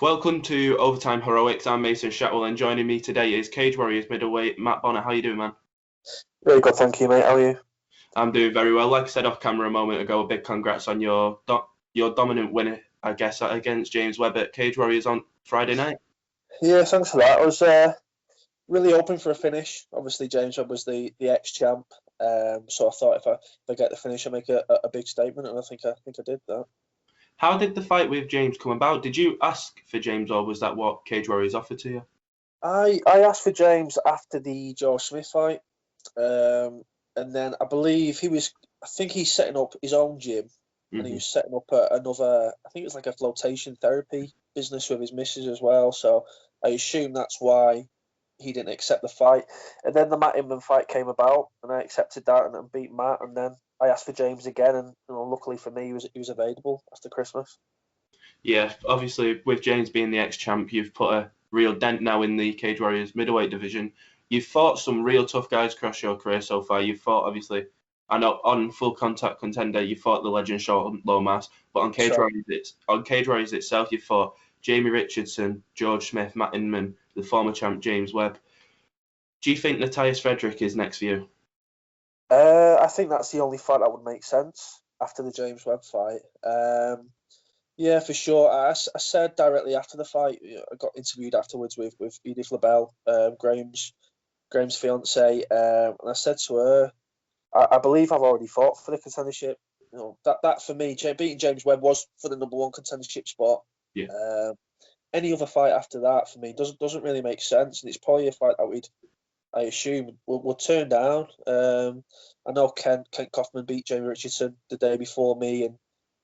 Welcome to Overtime Heroics. I'm Mason Shatwell, and joining me today is Cage Warriors middleweight Matt Bonner. How you doing, man? Very good, thank you, mate. How are you? I'm doing very well. Like I said off camera a moment ago, a big congrats on your dominant win, I guess, against James Webb at Cage Warriors on Friday night. Yeah, thanks for that. I was really hoping for a finish. Obviously, James Webb was the ex-champ, so I thought if I get the finish, I'll make a big statement, and I think I did that. How did the fight with James come about? Did you ask for James, or was that what Cage Warriors offered to you? I asked for James after the Joe Smith fight, and then I believe I think he's setting up his own gym, and he was setting up another. I think it was like a flotation therapy business with his missus as well. So I assume that's why he didn't accept the fight. And then the Matt Inman fight came about, and I accepted that and beat Matt. And then I asked for James again, and luckily for me, he was available after Christmas. Yeah, obviously with James being the ex-champ, you've put a real dent now in the Cage Warriors middleweight division. You've fought some real tough guys across your career so far. You've fought, obviously, I know on Full Contact Contender, you fought the legend Sean Lomas, but on Cage Warriors itself, you fought Jamie Richardson, George Smith, Matt Inman, the former champ James Webb. Do you think Nathias Frederick is next for you? I think that's the only fight that would make sense after the James Webb fight. Yeah, for sure. I said directly after the fight, I got interviewed afterwards with Edith LaBelle, Graham's fiance, and I said to her, I believe I've already fought for the contendership. That for me, beating James Webb was for the number one contendership spot. Yeah. Any other fight after that for me doesn't really make sense, and it's probably a fight that I assume we'll turn down. I know Kent Kaufman beat Jamie Richardson the day before me, and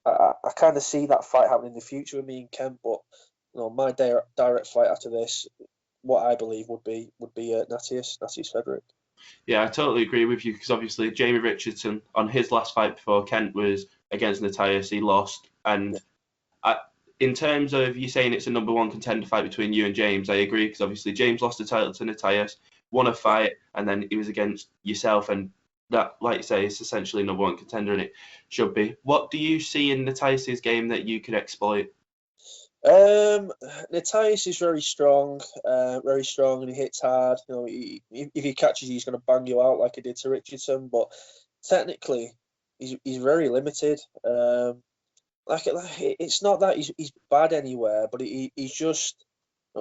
I kind of see that fight happening in the future with me and Kent. But my direct fight after this, what I believe would be Nathias Frederick. Yeah, I totally agree with you because obviously Jamie Richardson on his last fight before Kent was against Nathias, he lost. And in terms of you saying it's a number one contender fight between you and James, I agree because obviously James lost the title to Nathias, won a fight, and then he was against yourself, and that, like you say, is essentially number one contender, and it should be. What do you see in Nathias's game that you could exploit? Nathias is very strong, and he hits hard. If he catches you, he's going to bang you out like he did to Richardson. But technically, he's very limited. It's not that he's bad anywhere, but he's just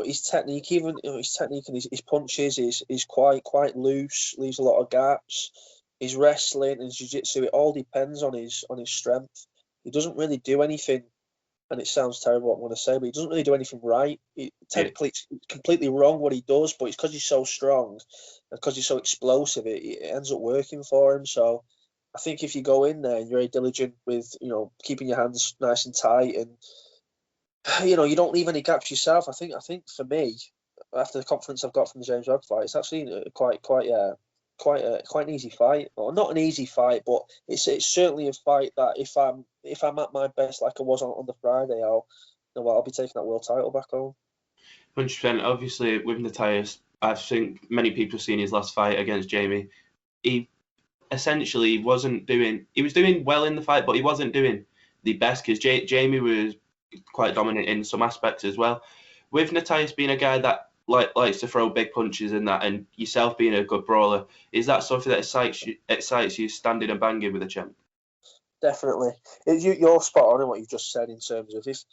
his technique, his technique and his punches is quite loose, leaves a lot of gaps. His wrestling and his jiu-jitsu, it all depends on his strength. He doesn't really do anything, and it sounds terrible what I'm going to say, but he doesn't really do anything right. Technically, it's completely wrong what he does, but it's because he's so strong and because he's so explosive, it ends up working for him. So I think if you go in there and you're very diligent with, keeping your hands nice and tight, and you don't leave any gaps yourself. I think for me, after the confidence I've got from the James Webb fight, it's actually quite an easy fight, or not an easy fight, but it's certainly a fight that if I'm at my best like I was on the Friday, I'll be taking that world title back home. 100%. Obviously, with Nathias, I think many people have seen his last fight against Jamie. He essentially was doing well in the fight, but he wasn't doing the best because Jamie was quite dominant in some aspects as well. With Nathias being a guy that likes to throw big punches and that, and yourself being a good brawler, is that something that excites you standing and banging with a champ? Definitely. You're spot on in what you've just said in terms of if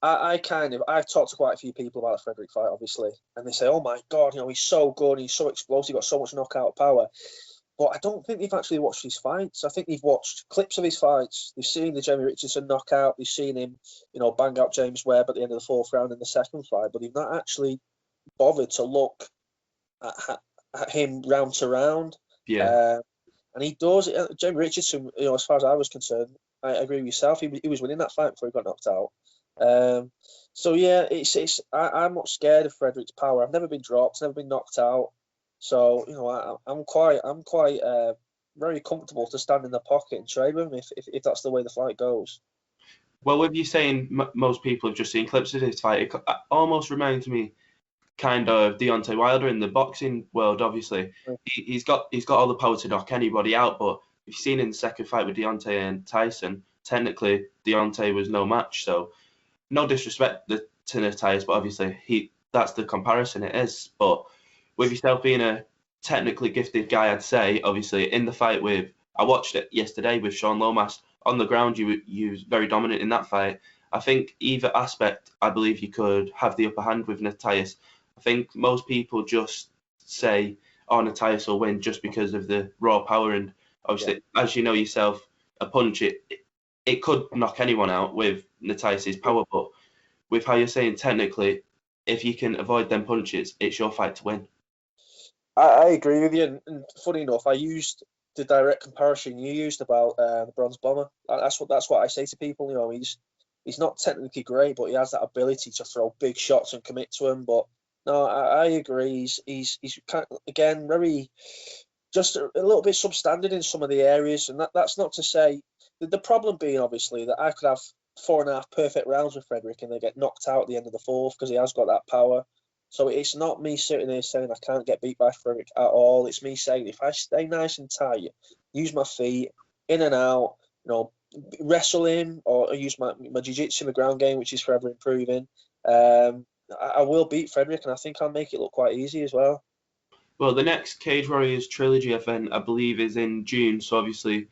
I've talked to quite a few people about the Frederick fight, obviously, and they say, "Oh my God, he's so good, he's so explosive, got so much knockout power." But I don't think they've actually watched his fights. I think they've watched clips of his fights. They've seen the Jamie Richardson knockout. They've seen him, bang out James Webb at the end of the fourth round in the second fight. But they've not actually bothered to look at him round to round. Yeah. And he does. Jamie Richardson, as far as I was concerned, I agree with yourself. He was winning that fight before he got knocked out. So yeah, I'm not scared of Frederick's power. I've never been dropped, never been knocked out. So I'm quite very comfortable to stand in the pocket and trade with him if that's the way the fight goes. Well, with you saying most people have just seen clips of his fight, it almost reminds me kind of Deontay Wilder in the boxing world. Obviously, he's got all the power to knock anybody out. But if you've seen in the second fight with Deontay and Tyson, technically Deontay was no match. So no disrespect to Nathias, but obviously that's the comparison it is. But with yourself being a technically gifted guy, I'd say, obviously, in the fight with, I watched it yesterday with Sean Lomas, on the ground, you was very dominant in that fight. I think either aspect, I believe you could have the upper hand with Nathias. I think most people just say, oh, Nathias will win just because of the raw power. And obviously, as you know yourself, a punch, it could knock anyone out with Nathias's power. But with how you're saying technically, if you can avoid them punches, it's your fight to win. I agree with you. And funny enough, I used the direct comparison you used about the Bronze Bomber. That's what I say to people. You know, he's not technically great, but he has that ability to throw big shots and commit to them. But no, I agree. He's kind of, again, very just a little bit substandard in some of the areas, and that's not to say the problem being obviously that I could have 4.5 perfect rounds with Frederick and they get knocked out at the end of the fourth because he has got that power. So it's not me sitting there saying I can't get beat by Frederick at all. It's me saying if I stay nice and tight, use my feet in and out, you know, wrestle him or use my jiu-jitsu in the ground game, which is forever improving. I will beat Frederick, and I think I'll make it look quite easy as well. Well, the next Cage Warriors trilogy event, I believe, is in June. So obviously,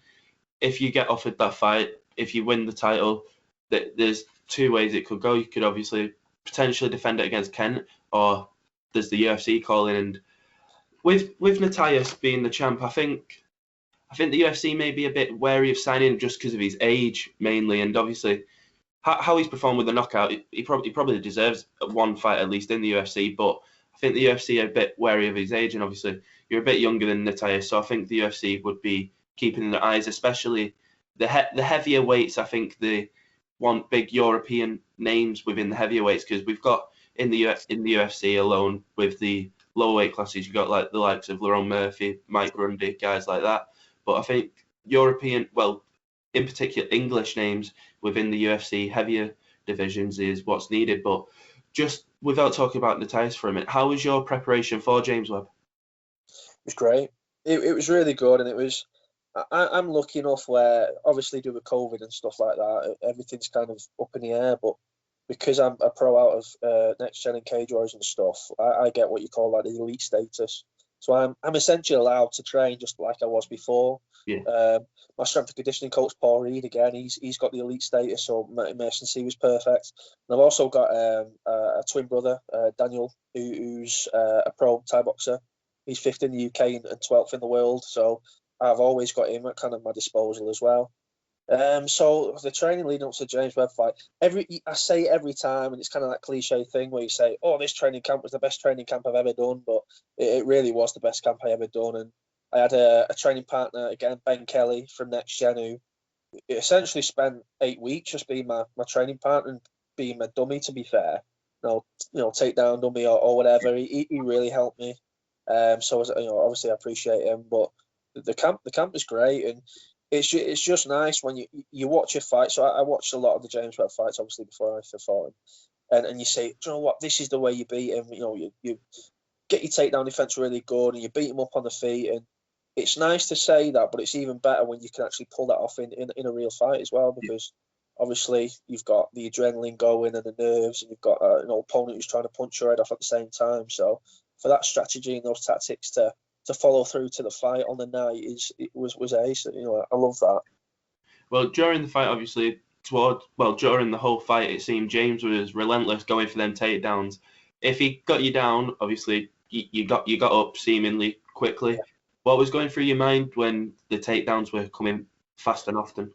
if you get offered that fight, if you win the title, there's two ways it could go. You could obviously potentially defend it against Kent, or there's the UFC calling. And with Nathias being the champ, I think the UFC may be a bit wary of signing him just because of his age mainly, and obviously how he's performed with the knockout. He probably deserves one fight at least in the UFC, but I think the UFC are a bit wary of his age, and obviously you're a bit younger than Nathias, so I think the UFC would be keeping their eyes, especially the heavier weights. I think they want big European names within the heavier weights, because we've got in the UFC alone with the lower weight classes, you've got like the likes of Lerone Murphy, Mike Grundy, guys like that. But I think European, well, in particular English names within the UFC heavier divisions is what's needed. But just without talking about Nathias for a minute, how was your preparation for James Webb? It was great. It was really good, and it was. I'm lucky enough where obviously due with COVID and stuff like that, everything's kind of up in the air. But because I'm a pro out of Next Gen and Cage Warriors and stuff, I get what you call like the elite status. So I'm essentially allowed to train just like I was before. Yeah. My strength and conditioning coach Paul Reed, again, he's got the elite status, so Mason C was perfect. And I've also got a twin brother, Daniel, who's a pro Thai boxer. He's 5th in the UK and 12th in the world, so I've always got him at kind of my disposal as well. So the training leading up to the James Webb fight, I say every time, and it's kind of that cliche thing where you say, "Oh, this training camp was the best training camp I've ever done," but it really was the best camp I ever done. And I had a training partner again, Ben Kelly from Next Gen, who essentially spent 8 weeks just being my training partner and being my dummy. To be fair, take down dummy or whatever. He really helped me. So obviously I appreciate him, but the camp is great, and it's just nice when you watch a fight. So I watched a lot of the James Webb fights, obviously, before I fought him, and you say, do you know what, this is the way you beat him. You get your takedown defense really good, and you beat him up on the feet, and it's nice to say that, but it's even better when you can actually pull that off in a real fight as well, because obviously you've got the adrenaline going and the nerves, and you've got an opponent who's trying to punch your head off at the same time. So for that strategy and those tactics to follow through to the fight on the night was ace. I love that. Well, during the fight, obviously, during the whole fight, it seemed James was relentless going for them takedowns. If he got you down, obviously you got up seemingly quickly. Yeah. What was going through your mind when the takedowns were coming fast and often?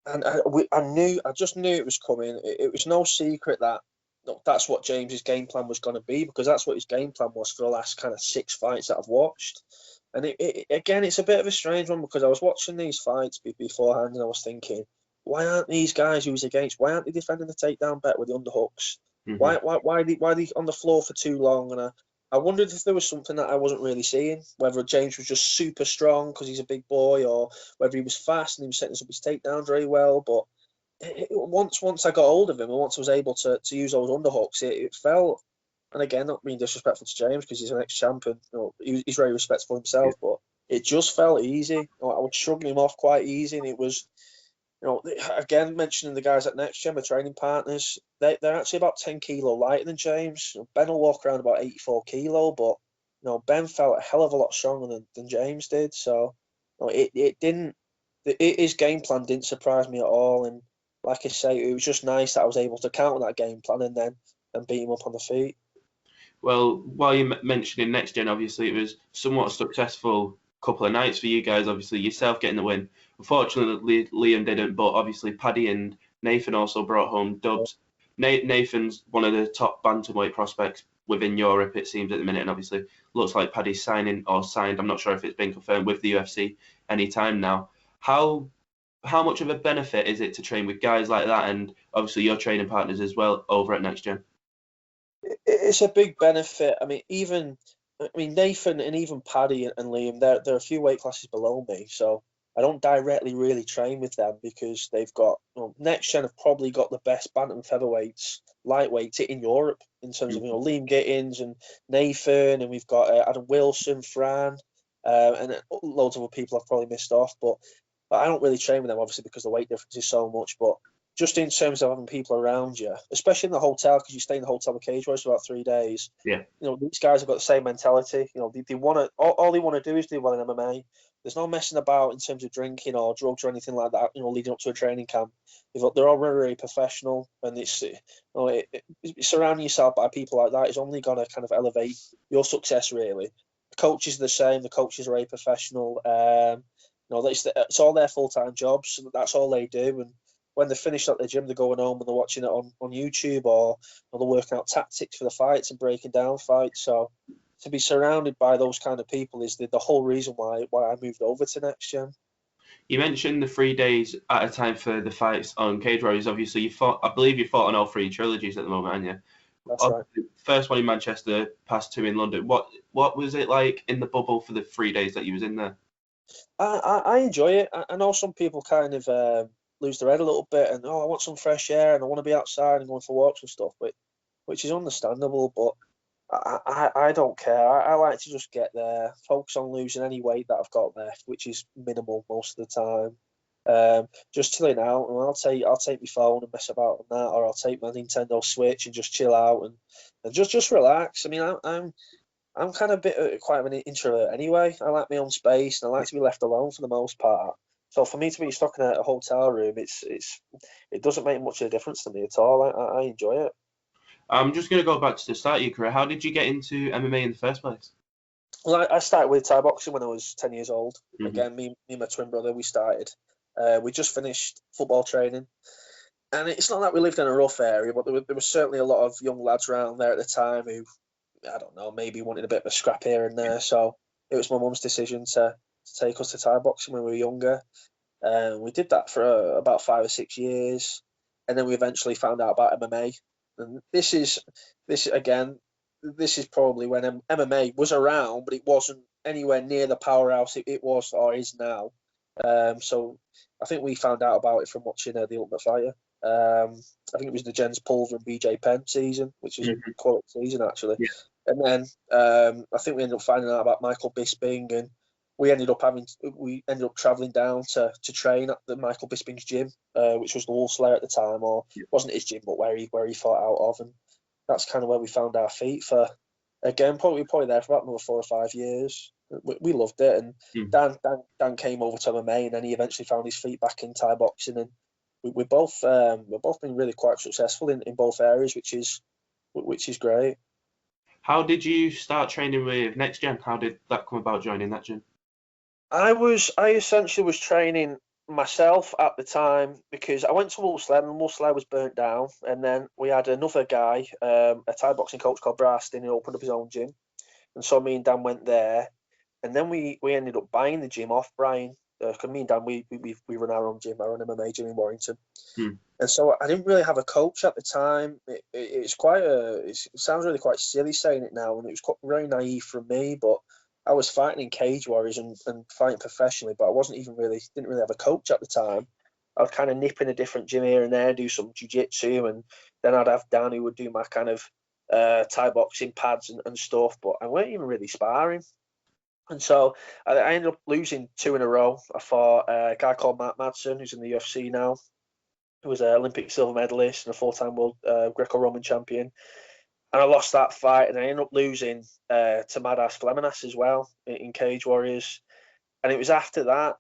And I just knew it was coming. It was no secret that that's what James's game plan was going to be, because that's what his game plan was for the last kind of 6 fights that I've watched. And again, it's a bit of a strange one, because I was watching these fights beforehand and I was thinking, why aren't these guys who he's against, why aren't they defending the takedown better with the underhooks? Mm-hmm. Why are they on the floor for too long? And I wondered if there was something that I wasn't really seeing, whether James was just super strong because he's a big boy, or whether he was fast and he was setting up his takedowns very well. But once I got hold of him, and once I was able to use those underhooks, it felt, and again, not being disrespectful to James because he's an ex-champion, he's very respectful himself, but it just felt easy. I would shrug him off quite easy, and it was again, mentioning the guys at NextGen, the training partners, they're actually about 10 kilo lighter than James. Ben will walk around about 84 kilo, but Ben felt a hell of a lot stronger than James did. So his game plan didn't surprise me at all. And like I say, it was just nice that I was able to count on that game plan and beat him up on the feet. Well, while you're mentioning Next Gen, obviously it was somewhat a successful couple of nights for you guys. Obviously, yourself getting the win. Unfortunately, Liam didn't, but obviously Paddy and Nathan also brought home dubs. Nathan's one of the top bantamweight prospects within Europe, it seems, at the minute, and obviously looks like Paddy's signed. I'm not sure if it's been confirmed with the UFC anytime now. How much of a benefit is it to train with guys like that, and obviously your training partners as well over at Next Gen? It's a big benefit. I mean, Nathan and even Paddy and Liam, they're a few weight classes below me, so I don't directly really train with them because they've got Next Gen have probably got the best bantam featherweights, lightweights in Europe in terms of Liam Gittins and Nathan, and we've got Adam Wilson, Fran, and loads of other people I've probably missed off, but I don't really train with them obviously because the weight difference is so much, but just in terms of having people around you, especially in the hotel, because you stay in the hotel with Cage Warriors for about 3 days. Yeah. These guys have got the same mentality. They want to. All they want to do is do well in MMA. There's no messing about in terms of drinking or drugs or anything like that. Leading up to a training camp, they're all very professional, and surrounding yourself by people like that is only going to kind of elevate your success. Really, the coaches are the same. The coaches are very professional. It's all their full-time jobs. So that's all they do, and when they're finished at the gym, they're going home and they're watching it on YouTube or they're working out tactics for the fights and breaking down fights. So to be surrounded by those kind of people is the whole reason why I moved over to Next Gen. You mentioned the 3 days at a time for the fights on Cage Warriors. Obviously, I believe you fought on all 3 trilogies at the moment, haven't you? That's right. First one in Manchester, past 2 in London. What was it like in the bubble for the 3 days that you was in there? I enjoy it. I know some people kind of lose their head a little bit and I want some fresh air and I want to be outside and going for walks and stuff, which is understandable, but I don't care. I like to just get there, focus on losing any weight that I've got left, which is minimal most of the time. Just chilling out, and I'll take my phone and mess about on that, or I'll take my Nintendo Switch and just chill out and just relax. I mean, I'm kind of quite of an introvert anyway. I like my own space and I like to be left alone for the most part. So for me to be stuck in a hotel room, it doesn't make much of a difference to me at all. I enjoy it. I'm just going to go back to the start of your career. How did you get into MMA in the first place? Well, I started with Thai boxing when I was 10 years old. Mm-hmm. Again, me and my twin brother, we started. We just finished football training. And it's not that we lived in a rough area, but there was certainly a lot of young lads around there at the time who, I don't know, maybe wanted a bit of a scrap here and there. So it was my mum's decision to take us to Thai boxing when we were younger. We did that for about 5 or 6 years. And then we eventually found out about MMA. And this is probably when MMA was around, but it wasn't anywhere near the powerhouse it was or is now. So I think we found out about it from watching The Ultimate Fighter. I think it was the Jens Pulver and BJ Penn season, which was a quality season actually. Yeah. And then I think we ended up finding out about Michael Bisping, and we ended up travelling down to train at the Michael Bisping's gym, which was the Wolf Slayer at the time, or it wasn't his gym, but where he fought out of, and that's kind of where we found our feet for. Again, probably there for about another 4 or 5 years. We loved it, and Dan came over to MMA, and then he eventually found his feet back in Thai boxing, and we've both been really quite successful in both areas, which is great. How did you start training with Next Gen? How did that come about, joining that gym? I essentially was training myself at the time because I went to Wolf Slayer and Wolf Slayer was burnt down, and then we had another guy, a Thai boxing coach called Brastin, who opened up his own gym, and so me and Dan went there, and then we ended up buying the gym off Brian, because me and Dan we run our own gym, our own MMA gym in Warrington, and so I didn't really have a coach at the time. It sounds really quite silly saying it now, and it was quite very naive from me, but I was fighting in Cage Warriors and fighting professionally, but I didn't really have a coach at the time. I would kind of nip in a different gym here and there, do some jiu-jitsu, and then I'd have Dan who would do my kind of Thai boxing pads and stuff, but I weren't even really sparring. And so I ended up losing 2 in a row. I fought a guy called Matt Madsen, who's in the UFC now, who was an Olympic silver medalist and a 4-time world Greco-Roman champion. And I lost that fight, and I ended up losing to Madass Fleminas as well in Cage Warriors. And it was after that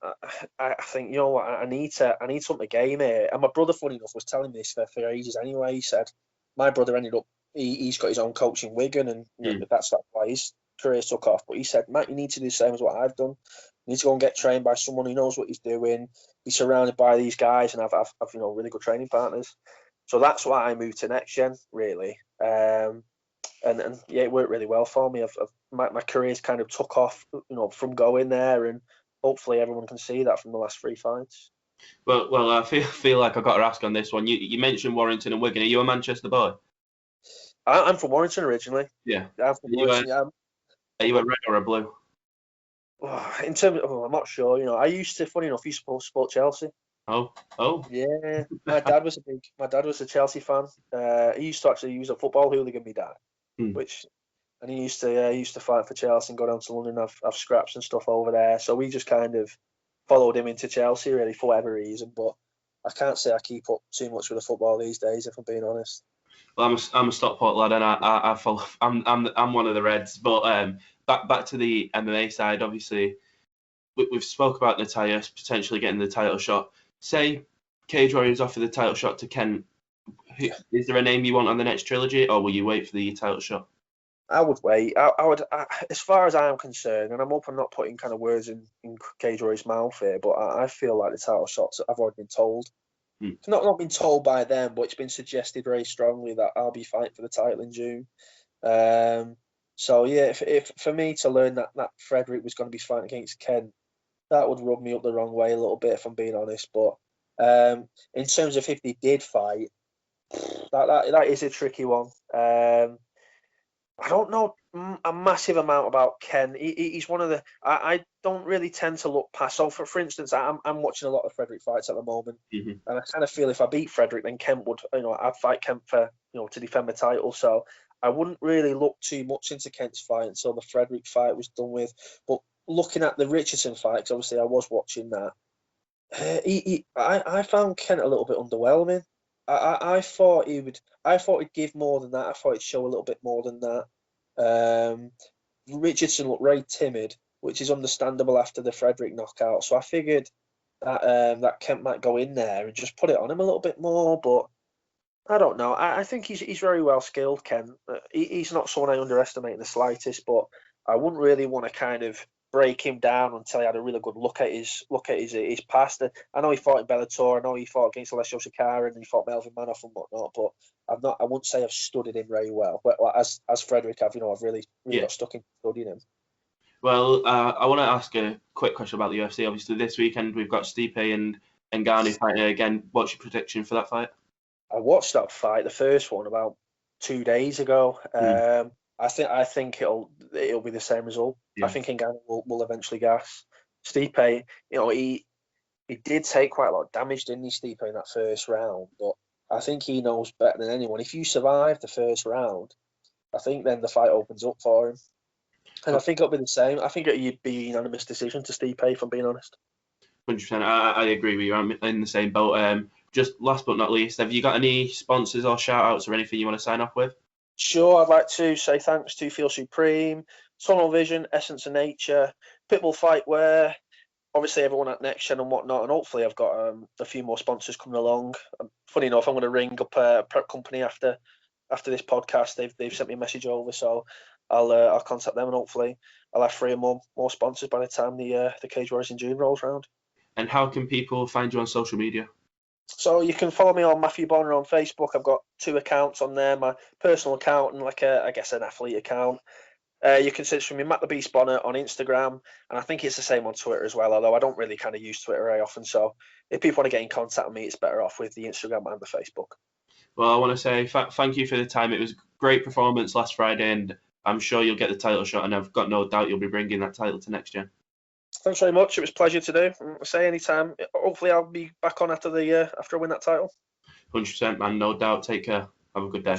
I think, you know what, I need something to gain here. And my brother, funny enough, was telling me this for ages anyway. He said my brother ended up he's got his own coach in Wigan, and you know, that's why his career took off. But he said, Matt, you need to do the same as what I've done. You need to go and get trained by someone who knows what he's doing. Be surrounded by these guys, and have you know, really good training partners. So that's why I moved to NextGen, really. And yeah, it worked really well for me. My career's kind of took off, you know, from going there, and hopefully everyone can see that from the last 3 fights. Well, I feel like I've got to ask on this one. You mentioned Warrington and Wigan. Are you a Manchester boy? I'm from Warrington originally. Yeah. I'm from Warrington, yeah. Are you a red or a blue? In terms of, I'm not sure. You know, I used to, funny enough, used to support Chelsea. Oh. Yeah, my dad was a Chelsea fan. He used to use a football hooligan, my dad, and he used to fight for Chelsea and go down to London and have scraps and stuff over there. So we just kind of followed him into Chelsea, really, for whatever reason. But I can't say I keep up too much with the football these days, if I'm being honest. Well, I'm a Stockport lad, and I follow. I'm one of the Reds. But back to the MMA side. Obviously, we've spoke about Nathias potentially getting the title shot. Say Cage Warriors offer the title shot to Ken. Is there a name you want on the next trilogy, or will you wait for the title shot? I would wait. I would, as far as I'm concerned, and I'm hoping I'm not putting kind of words in Cage Warriors' mouth here, but I feel like the title shots I've already been told. It's not been told by them, but it's been suggested very strongly that I'll be fighting for the title in June. So yeah, if for me to learn that Frederick was going to be fighting against Ken, that would rub me up the wrong way a little bit, if I'm being honest. But in terms of if they did fight, that is a tricky one. I don't know a massive amount about Ken. He's one of the. I don't really tend to look past. So for instance, I'm watching a lot of Frederick fights at the moment, and I kind of feel if I beat Frederick, then Ken would, you know, I'd fight Ken for, you know, to defend the title. So I wouldn't really look too much into Kent's fight until the Frederick fight was done with. But looking at the Richardson fight, because obviously I was watching that, I found Kent a little bit underwhelming. I thought he'd give more than that. I thought he'd show a little bit more than that. Richardson looked very timid, which is understandable after the Frederick knockout. So I figured that Kent might go in there and just put it on him a little bit more. But I don't know. I think he's very well skilled, Ken. He's not someone I underestimate in the slightest. But I wouldn't really want to kind of break him down until he had a really good look at his past. I know he fought in Bellator. I know he fought against Alessio Sakara and he fought Melvin Manoff and whatnot. But I wouldn't say I've studied him very well. But like, as Frederick, I've really got stuck in studying him. Well, I want to ask a quick question about the UFC. Obviously, this weekend we've got Stipe and Ngannou fighting again. What's your prediction for that fight? I watched that fight, the first one, about 2 days ago. I think it'll be the same result. Yeah. I think Ngannou will eventually gas. Stipe, you know, he did take quite a lot of damage, didn't he, Stipe, in that first round? But I think he knows better than anyone. If you survive the first round, I think then the fight opens up for him. And I think it'll be the same. I think it'd be a unanimous decision to Stipe, if I'm being honest. 100%. I agree with you. I'm in the same boat. Just last but not least, have you got any sponsors or shout-outs or anything you want to sign off with? Sure, I'd like to say thanks to Feel Supreme, Tunnel Vision, Essence of Nature, Pitbull Fightwear, obviously everyone at NextGen and whatnot, and hopefully I've got a few more sponsors coming along. Funny enough, I'm going to ring up a prep company after this podcast. They've sent me a message over, so I'll contact them and hopefully I'll have 3 or more sponsors by the time the Cage Warriors in June rolls round. And how can people find you on social media? So you can follow me on Matthew Bonner on Facebook. I've got 2 accounts on there, my personal account and like an athlete account. You can search for me, Matt the Beast Bonner, on Instagram, and I think it's the same on Twitter as well, although I don't really kind of use Twitter very often. So if people want to get in contact with me, it's better off with the Instagram and the Facebook. Well, I want to say thank you for the time. It was a great performance last Friday, and I'm sure you'll get the title shot, and I've got no doubt you'll be bringing that title to NextGen. Thanks very much. It was a pleasure to do. Say anytime. Hopefully, I'll be back on after I win that title. 100%, man. No doubt. Take care. Have a good day.